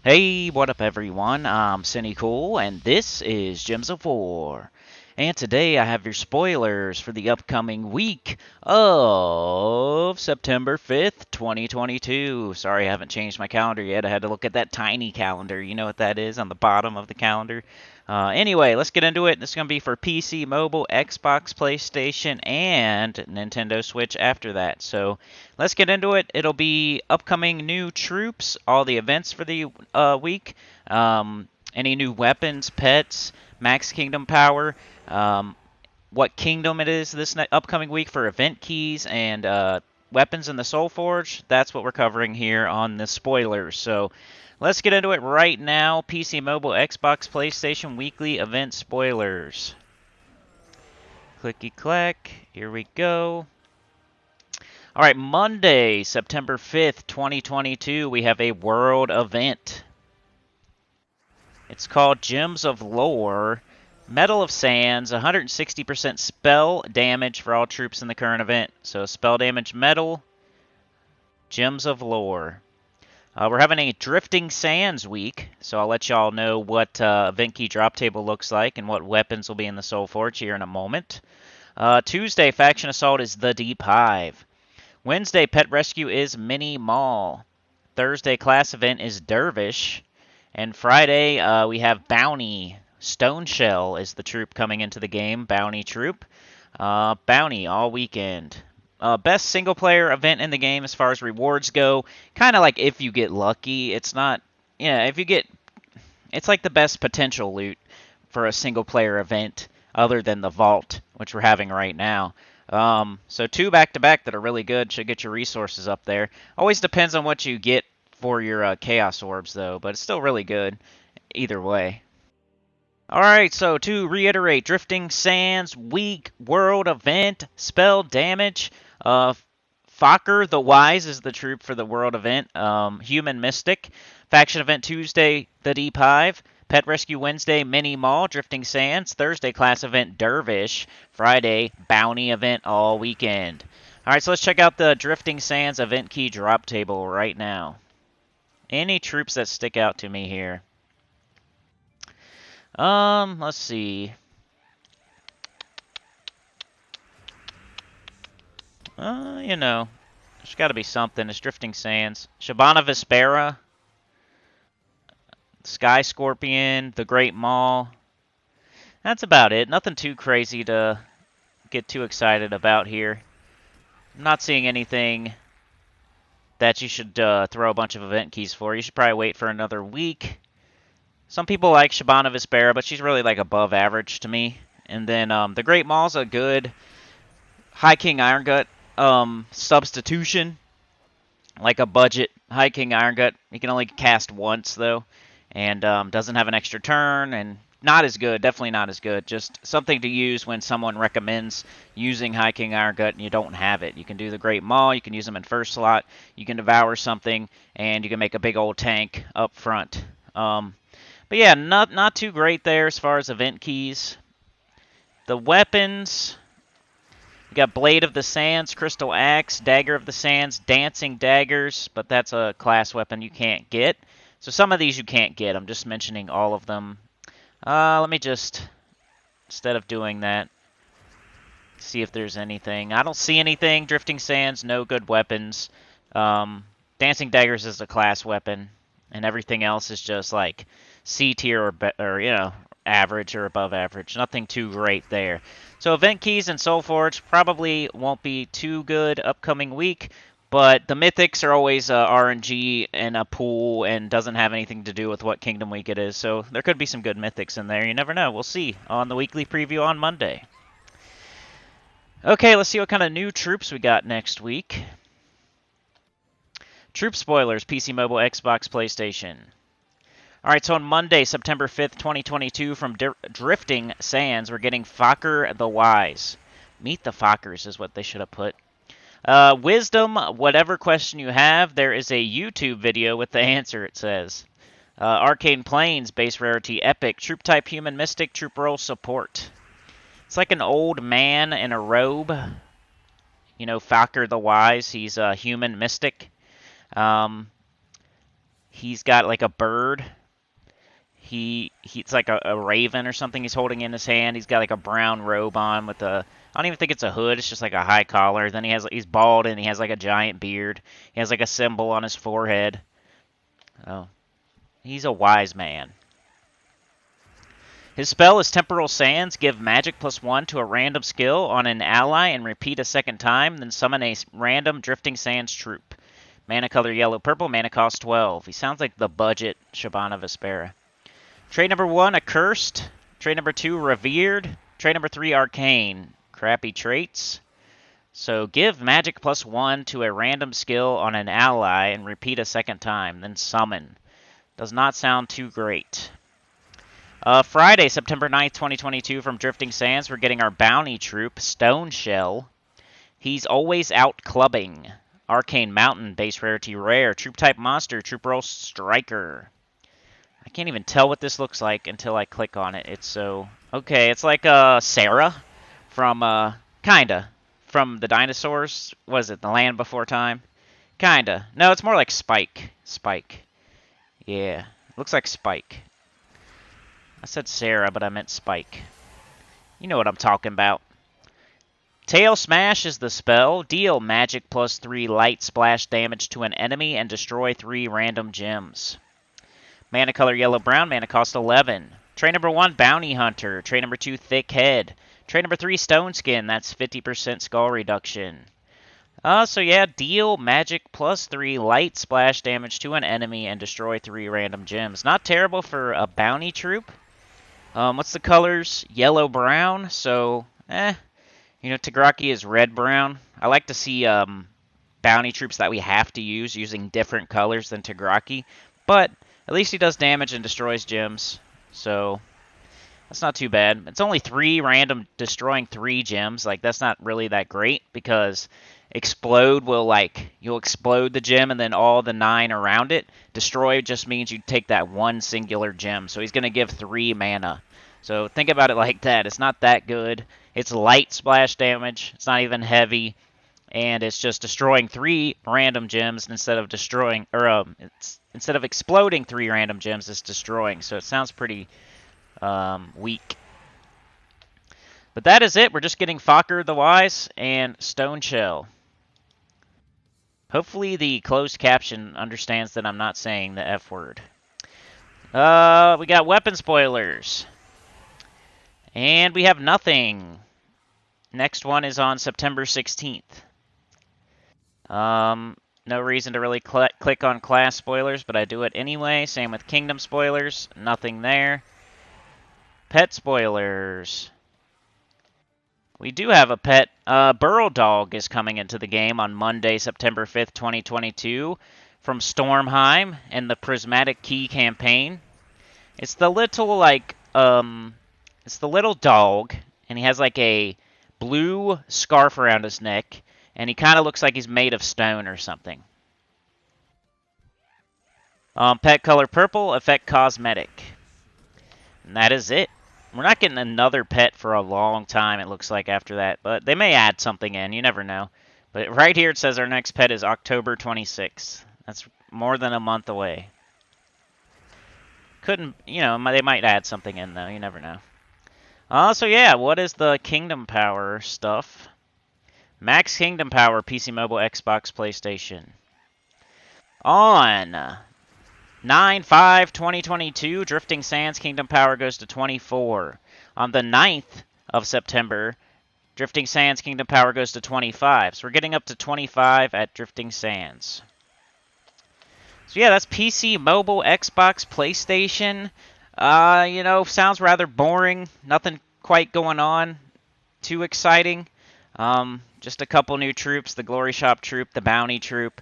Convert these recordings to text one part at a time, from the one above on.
Hey, what up everyone? I'm Sinnycool, and this is Gems of War. And today I have your spoilers for the upcoming week of September 5th, 2022. Sorry I haven't changed my calendar yet. I had to look at that tiny calendar. You know what that is on the bottom of the calendar? Anyway, let's get into it. This is going to be for PC, mobile, Xbox, PlayStation, and Nintendo Switch after that. So let's get into it. It'll be upcoming new troops, all the events for the week, any new weapons, pets, max kingdom power, what kingdom it is this upcoming week for event keys and weapons in the Soul Forge. That's what we're covering here on the spoilers. So let's get into it right now. PC, mobile, Xbox, PlayStation weekly event spoilers. Clicky clack. Here we go. All right, Monday, September 5th, 2022, we have a world event. It's called Gems of Lore. Medal of Sands, 160% spell damage for all troops in the current event. So spell damage medal, Gems of Lore. We're having a Drifting Sands week, so I'll let y'all know what event key drop table looks like and what weapons will be in the Soul Forge here in a moment. Tuesday, Faction Assault is the Deep Hive. Wednesday, Pet Rescue is Mini Mall. Thursday, Class Event is Dervish. And Friday, we have Bounty. Stone Shell is the troop coming into the game. Bounty troop. Bounty all weekend. Best single player event in the game as far as rewards go. Kind of like if you get lucky. It's not. Yeah, if you get. It's like the best potential loot for a single player event other than the Vault, which we're having right now. So two back-to-back that are really good should get your resources up there. Always depends on what you get for your Chaos Orbs, though, but it's still really good either way. Alright, so to reiterate, Drifting Sands Week World Event, spell damage. Fokker the Wise is the troop for the World Event. Human Mystic. Faction Event Tuesday, the Deep Hive. Pet Rescue Wednesday, Mini Mall, Drifting Sands. Thursday, Class Event, Dervish. Friday, Bounty Event all weekend. Alright, so let's check out the Drifting Sands event key drop table right now. Any troops that stick out to me here? Let's see. There's got to be something. It's Drifting Sands. Shabana Vespera. Sky Scorpion. The Great Maul. That's about it. Nothing too crazy to get too excited about here. I'm not seeing anything that you should throw a bunch of event keys for. You should probably wait for another week. Some people like Shabana Vespera, but she's really like above average to me. And then the Great Maul's a good High King Iron Gut substitution. Like a budget High King Iron Gut. You can only cast once, though. And doesn't have an extra turn. And not as good. Definitely not as good. Just something to use when someone recommends using High King Iron Gut and you don't have it. You can do the Great Maul. You can use them in first slot. You can devour something. And you can make a big old tank up front. But yeah, not too great there as far as event keys. The weapons, we got Blade of the Sands, Crystal Axe, Dagger of the Sands, Dancing Daggers, but that's a class weapon you can't get. So some of these you can't get. I'm just mentioning all of them. Let me just, instead of doing that, see if there's anything. I don't see anything. Drifting Sands, no good weapons. Dancing Daggers is a class weapon, and everything else is just like C tier or average or above average. Nothing too great there. So event keys and Soul Forge probably won't be too good upcoming week, but the mythics are always RNG in a pool and doesn't have anything to do with what Kingdom Week it is. So there could be some good mythics in there. You never know. We'll see on the weekly preview on Monday. Okay, let's see what kind of new troops we got next week. Troop spoilers, PC, mobile, Xbox, PlayStation. Alright, so on Monday, September 5th, 2022, from Drifting Sands, we're getting Fokker the Wise. Meet the Fokkers is what they should have put. Wisdom, whatever question you have, there is a YouTube video with the answer, it says. Arcane Plains, base rarity, epic. Troop type, human mystic. Troop role, support. It's like an old man in a robe. You know, Fokker the Wise, he's a human mystic. He's got like a bird. He's like a raven or something he's holding in his hand. He's got like a brown robe on with a, I don't even think it's a hood. It's just like a high collar. Then he's bald and he has like a giant beard. He has like a symbol on his forehead. Oh, he's a wise man. His spell is Temporal Sands. Give magic +1 to a random skill on an ally and repeat a second time. Then summon a random Drifting Sands troop. Mana color yellow-purple. Mana cost 12. He sounds like the budget Shabana Vespera. Trait number 1, Accursed. Trait number 2, Revered. Trait number 3, Arcane. Crappy traits. So give magic +1 to a random skill on an ally and repeat a second time. Then summon. Does not sound too great. Friday, September 9th, 2022, from Drifting Sands, we're getting our bounty troop, Stone Shell. He's always out clubbing. Arcane Mountain, base rarity rare. Troop type monster, troop roll striker. I can't even tell what this looks like until I click on it. It's so... Okay, it's like Sarah from, kinda, from the dinosaurs. Was it The Land Before Time? Kinda. No, it's more like Spike. Spike. Yeah, looks like Spike. I said Sarah, but I meant Spike. You know what I'm talking about. Tail Smash is the spell. Deal magic +3 light splash damage to an enemy and destroy 3 random gems. Mana color yellow-brown. Mana cost 11. Trait number 1, Bounty Hunter. Trait number 2, Thick Head. Trait number 3, Stone Skin. That's 50% skull reduction. So yeah, deal magic +3 light splash damage to an enemy and destroy 3 random gems. Not terrible for a bounty troop. What's the colors? Yellow-brown, so, You know, Tagraki is red-brown. I like to see bounty troops that we have to use using different colors than Tagraki. But at least he does damage and destroys gems, so that's not too bad. It's only 3 random destroying 3 gems. Like, that's not really that great because explode will, like, you'll explode the gem and then all the 9 around it. Destroy just means you take that one singular gem. So he's going to give 3 mana. So think about it like that. It's not that good. It's light splash damage. It's not even heavy. And it's just destroying 3 random gems instead of destroying, or instead of exploding 3 random gems, it's destroying. So it sounds pretty weak. But that is it. We're just getting Fokker the Wise and Stone Shell. Hopefully the closed caption understands that I'm not saying the F word. We got weapon spoilers. And we have nothing. Next one is on September 16th. No reason to really click on class spoilers, but I do it anyway. Same with kingdom spoilers. Nothing there. Pet spoilers. We do have a pet. Burrow Dog is coming into the game on Monday, September 5th, 2022 from Stormheim and the Prismatic Key campaign. It's the little, like, it's the little dog, and he has, like, a blue scarf around his neck, and he kind of looks like he's made of stone or something. Pet color purple, effect cosmetic. And that is it. We're not getting another pet for a long time, it looks like, after that. But they may add something in. You never know. But right here it says our next pet is October 26th. That's more than a month away. Couldn't, you know, they might add something in, though. You never know. So yeah, what is the Kingdom Power stuff? Max Kingdom Power, PC Mobile, Xbox, PlayStation. On 9/5/2022, Drifting Sands Kingdom Power goes to 24. On the 9th of September, Drifting Sands Kingdom Power goes to 25. So we're getting up to 25 at Drifting Sands. So yeah, that's PC, mobile, Xbox, PlayStation. You know, sounds rather boring. Nothing quite going on. Too exciting. Just a couple new troops. The Glory Shop troop, the Bounty troop,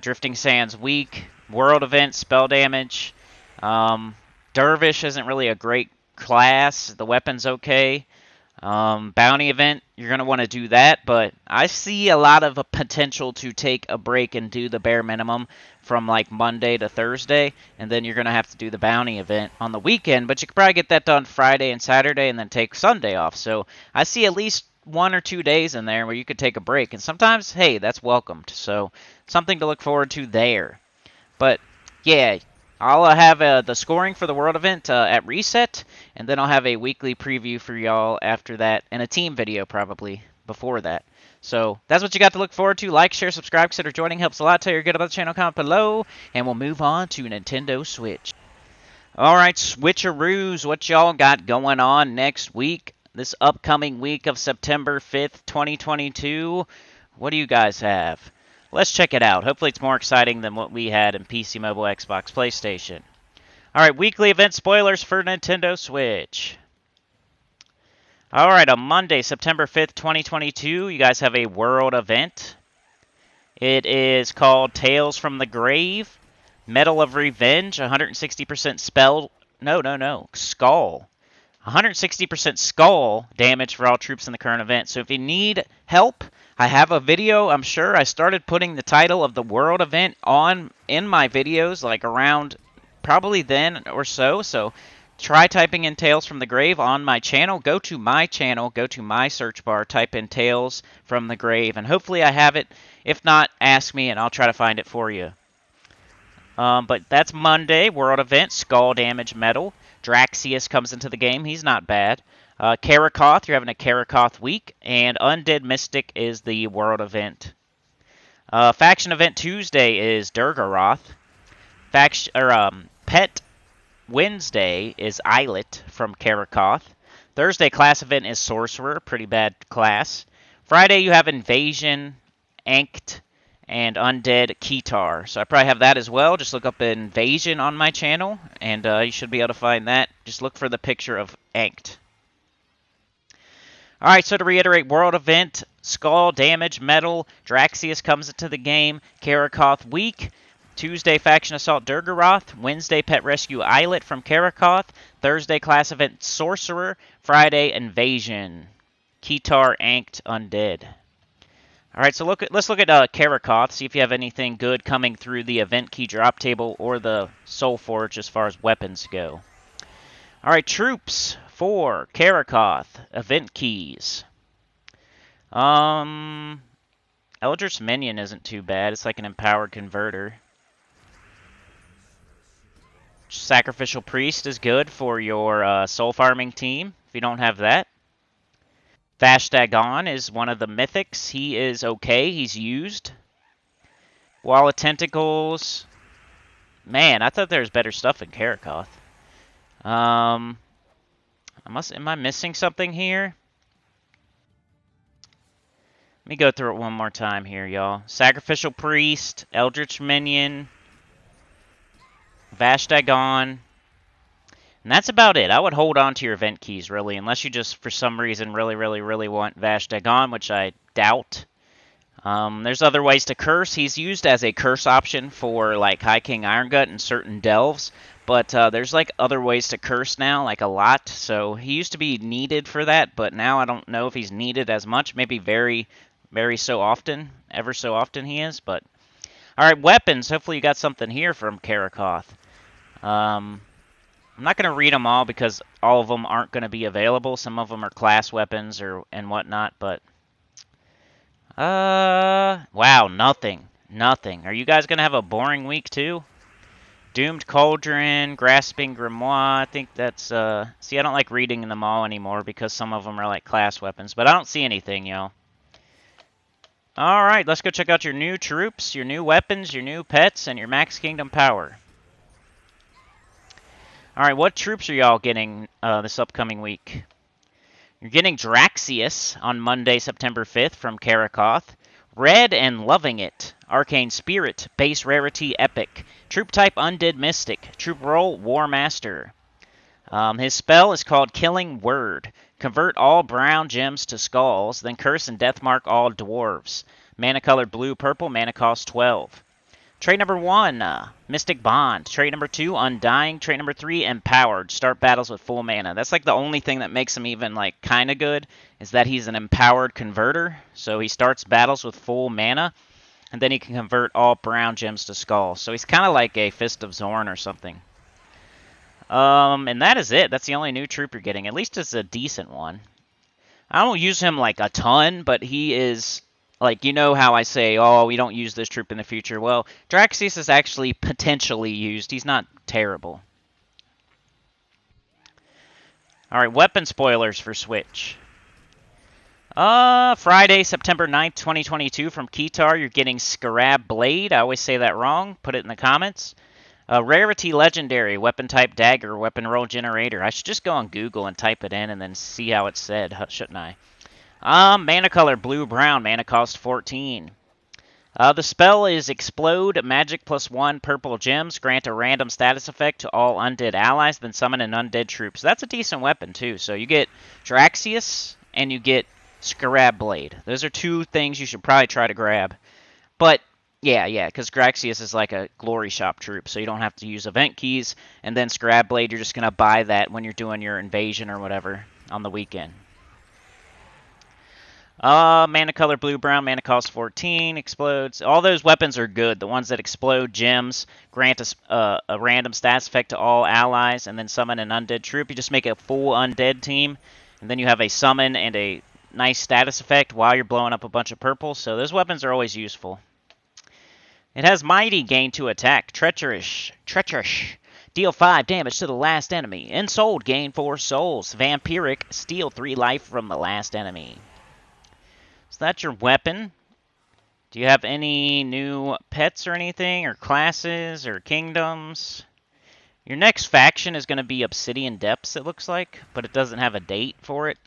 Drifting Sands weak. World event, spell damage. Dervish isn't really a great class. The weapon's okay. Bounty event, you're going to want to do that, but I see a lot of a potential to take a break and do the bare minimum from like Monday to Thursday, and then you're going to have to do the bounty event on the weekend, but you could probably get that done Friday and Saturday and then take Sunday off. So I see at least 1 or 2 days in there where you could take a break, and sometimes, hey, that's welcomed. So something to look forward to there. But Yeah, I'll have the scoring for the world event at reset, and then I'll have a weekly preview for y'all after that, and a team video probably before that. So that's what you got to look forward to. Like, share, subscribe, consider joining. Helps a lot. Tell your good about the channel, comment below, and we'll move on to Nintendo Switch. All right, switcheroos, what y'all got going on next week? This upcoming week of September 5th, 2022. What do you guys have? Let's check it out. Hopefully it's more exciting than what we had in PC, mobile, Xbox, PlayStation. All right, weekly event spoilers for Nintendo Switch. All right, on Monday, September 5th, 2022, you guys have a world event. It is called Tales from the Grave. Medal of Revenge, 160% spell. No. Skull. 160% skull damage for all troops in the current event. So if you need help, I have a video, I'm sure. I started putting the title of the world event in my videos, like around probably then or so. So try typing in Tales from the Grave on my channel. Go to my channel, go to my search bar, type in Tales from the Grave, and hopefully I have it. If not, ask me and I'll try to find it for you. But that's Monday, world event, skull damage medal. Draxius comes into the game. He's not bad. Karakoth, you're having a Karakoth week. And Undead Mystic is the world event. Faction event Tuesday is Durgaroth. Pet Wednesday is Islet from Karakoth. Thursday class event is Sorcerer, pretty bad class. Friday you have Invasion, Anked, and Undead Keytar. So I probably have that as well. Just look up Invasion on my channel, and you should be able to find that. Just look for the picture of Anked. Alright, so to reiterate, world event, skull damage, medal, Draxius comes into the game, Karakoth week. Tuesday, Faction Assault Durgaroth. Wednesday, Pet Rescue Islet from Karakoth. Thursday, class event Sorcerer. Friday, Invasion. Keytar, Anked, Undead. Alright, so let's look at Karakoth, see if you have anything good coming through the event key drop table or the Soul Forge as far as weapons go. Alright, troops for Karakoth. Event keys. Eldritch Minion isn't too bad. It's like an empowered converter. Sacrificial Priest is good for your soul farming team, if you don't have that. Vashtagon is one of the mythics. He is okay. He's used. Wall of Tentacles. Man, I thought there was better stuff in Karakoth. Am I missing something here? Let me go through it one more time here, y'all. Sacrificial Priest, Eldritch Minion, Vashtagon. And that's about it. I would hold on to your event keys, really, unless you just, for some reason, really want Vashtagon, which I doubt. There's other ways to curse. He's used as a curse option for, like, High King Irongut and certain delves. But there's, like, other ways to curse now, like a lot. So he used to be needed for that, but now I don't know if he's needed as much. Maybe very so often. Ever so often he is, but... Alright, weapons. Hopefully you got something here from Karakoth. I'm not going to read them all because all of them aren't going to be available. Some of them are class weapons and whatnot, but... wow, nothing. Nothing. Are you guys going to have a boring week, too? Doomed Cauldron, Grasping Grimoire, I think that's, See, I don't like reading them all anymore because some of them are like class weapons, but I don't see anything, y'all. Alright, let's go check out your new troops, your new weapons, your new pets, and your Max Kingdom power. Alright, what troops are y'all getting this upcoming week? You're getting Draxius on Monday, September 5th from Karakoth. Red and Loving It. Arcane Spirit. Base Rarity Epic. Troop type Undead Mystic. Troop role War Master. His spell is called Killing Word. Convert all brown gems to skulls, then curse and deathmark all dwarves. Mana color blue purple, mana cost 12. Trait number 1, Mystic Bond. Trait number 2, Undying. Trait number 3, Empowered. Start battles with full mana. That's like the only thing that makes him even like kind of good, is that he's an empowered converter. So he starts battles with full mana, and then he can convert all brown gems to skulls. So he's kind of like a Fist of Zorn or something. And that is it. That's the only new troop you're getting. At least it's a decent one. I don't use him like a ton, but he is Like, you know how I say, oh, we don't use this troop in the future. Well, Draxius is actually potentially used. He's not terrible. All right, weapon spoilers for Switch. Friday, September 9th, 2022 from Kitar, you're getting Scarab Blade. I always say that wrong. Put it in the comments. Rarity Legendary, weapon type dagger, weapon roll generator. I should just go on Google and type it in and then see how it's said, shouldn't I? Mana color blue-brown, mana cost 14. The spell is Explode, magic +1, purple gems. Grant a random status effect to all undead allies, then summon an undead troop. So that's a decent weapon, too. So you get Draxius, and you get Scarab Blade. Those are two things you should probably try to grab. But, yeah, because Draxius is like a glory shop troop, so you don't have to use event keys. And then Scarab Blade, you're just going to buy that when you're doing your invasion or whatever on the weekend. Mana color blue-brown, mana cost 14, explodes. All those weapons are good. The ones that explode gems, grant a random stats effect to all allies, and then summon an undead troop. You just make a full undead team, and then you have a summon and a nice status effect while you're blowing up a bunch of purple. So those weapons are always useful. It has mighty, gain 2 attack, treacherous. Deal 5 damage to the last enemy. Ensouled, gain 4 souls. Vampiric, steal 3 life from the last enemy. So that's your weapon. Do you have any new pets or anything, or classes, or kingdoms? Your next faction is going to be Obsidian Depths, it looks like, but it doesn't have a date for it.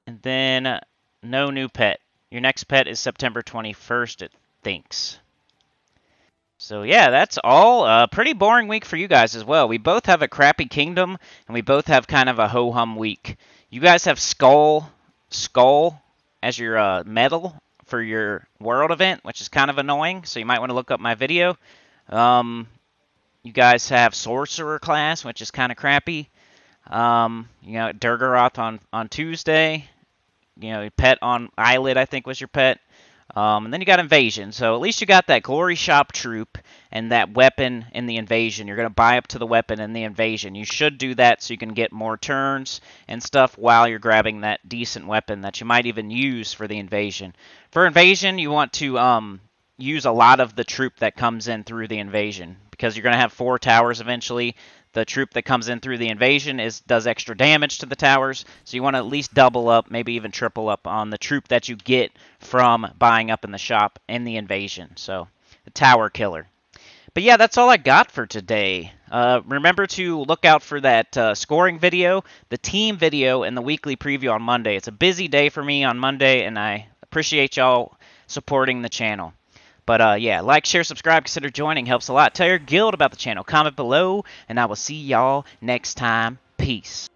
And then, no new pet. Your next pet is September 21st, it thinks. So yeah, that's all. Pretty boring week for you guys as well. We both have a crappy kingdom, and we both have kind of a ho-hum week. You guys have Skull as your medal for your world event, which is kind of annoying, so you might want to look up my video. You guys have Sorcerer class, which is kind of crappy. You know, Durgaroth on Tuesday. You know, pet on Eyelid, I think, was your pet. And then you got Invasion. So at least you got that Glory Shop troop and that weapon in the Invasion. You're going to buy up to the weapon in the Invasion. You should do that so you can get more turns and stuff while you're grabbing that decent weapon that you might even use for the Invasion. For Invasion, you want to use a lot of the troop that comes in through the Invasion, because you're going to have 4 towers eventually. The troop that comes in through the Invasion does extra damage to the towers, so you want to at least double up, maybe even triple up on the troop that you get from buying up in the shop in the Invasion. So, the Tower Killer. But yeah, that's all I got for today. Remember to look out for that scoring video, the team video, and the weekly preview on Monday. It's a busy day for me on Monday, and I appreciate y'all supporting the channel. But yeah, like, share, subscribe, consider joining. Helps a lot. Tell your guild about the channel. Comment below, and I will see y'all next time. Peace.